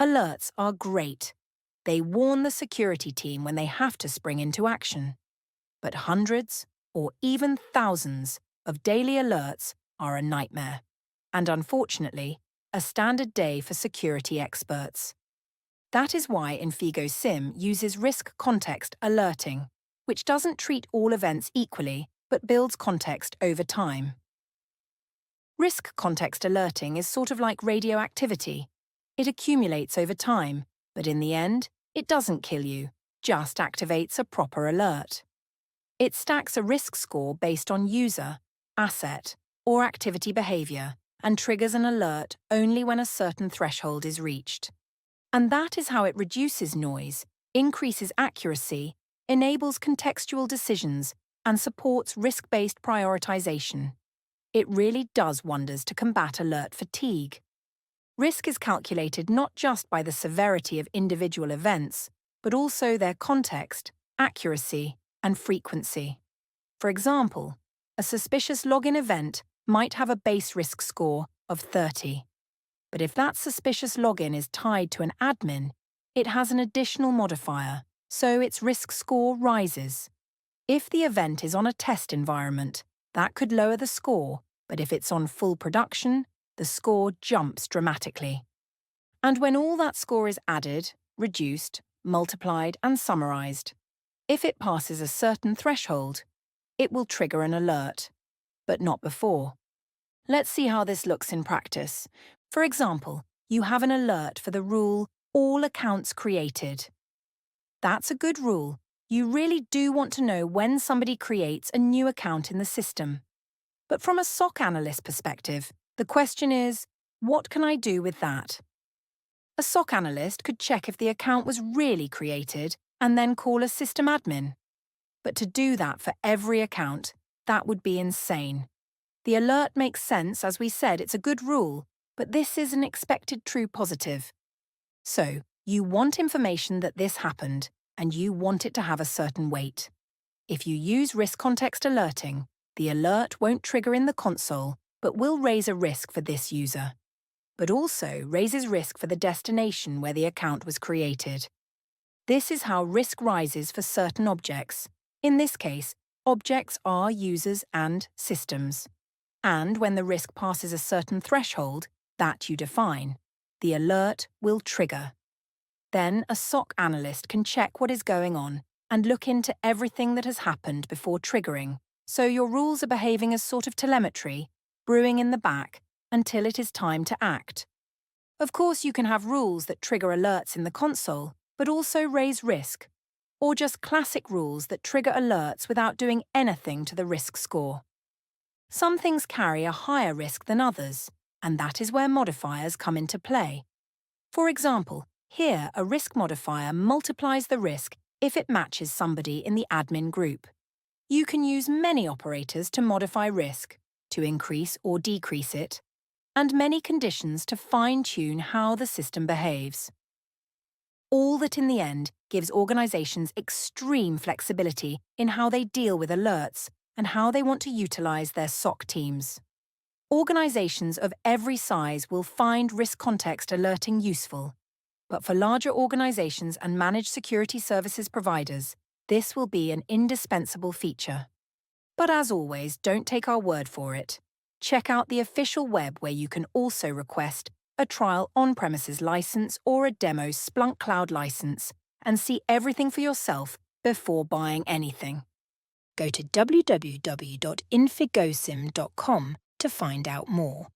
Alerts are great. They warn the security team when they have to spring into action. But hundreds, or even thousands, of daily alerts are a nightmare. And unfortunately, a standard day for security experts. That is why Infigo SIM uses risk context alerting, which doesn't treat all events equally, but builds context over time. Risk context alerting is sort of like radioactivity. It accumulates over time, but in the end, it doesn't kill you, just activates a proper alert. It stacks a risk score based on user, asset, or activity behavior and triggers an alert only when a certain threshold is reached. And that is how it reduces noise, increases accuracy, enables contextual decisions, and supports risk-based prioritization. It really does wonders to combat alert fatigue. Risk is calculated not just by the severity of individual events, but also their context, accuracy, and frequency. For example, a suspicious login event might have a base risk score of 30. But if that suspicious login is tied to an admin, it has an additional modifier, so its risk score rises. If the event is on a test environment, that could lower the score, but if it's on full production, the score jumps dramatically. And when all that score is added, reduced, multiplied, and summarized, if it passes a certain threshold, it will trigger an alert, but not before. Let's see how this looks in practice. For example, you have an alert for the rule, all accounts created. That's a good rule. You really do want to know when somebody creates a new account in the system. But from a SOC analyst perspective, the question is, what can I do with that? A SOC analyst could check if the account was really created and then call a system admin. But to do that for every account, that would be insane. The alert makes sense, as we said, it's a good rule, but this is an expected true positive. So, you want information that this happened, and you want it to have a certain weight. If you use risk context alerting, the alert won't trigger in the console, but will raise a risk for this user. But also raises risk for the destination where the account was created. This is how risk rises for certain objects. In this case, objects are users and systems. And when the risk passes a certain threshold, that you define, the alert will trigger. Then a SOC analyst can check what is going on and look into everything that has happened before triggering, so your rules are behaving as sort of telemetry, brewing in the back, until it is time to act. Of course, you can have rules that trigger alerts in the console, but also raise risk, or just classic rules that trigger alerts without doing anything to the risk score. Some things carry a higher risk than others, and that is where modifiers come into play. For example, here a risk modifier multiplies the risk if it matches somebody in the admin group. You can use many operators to modify risk, to increase or decrease it, and many conditions to fine-tune how the system behaves. All that in the end gives organizations extreme flexibility in how they deal with alerts and how they want to utilize their SOC teams. Organizations of every size will find risk context alerting useful, but for larger organizations and managed security services providers, this will be an indispensable feature. But as always, don't take our word for it. Check out the official web where you can also request a trial on-premises license or a demo Splunk Cloud license and see everything for yourself before buying anything. Go to www.infigosim.com to find out more.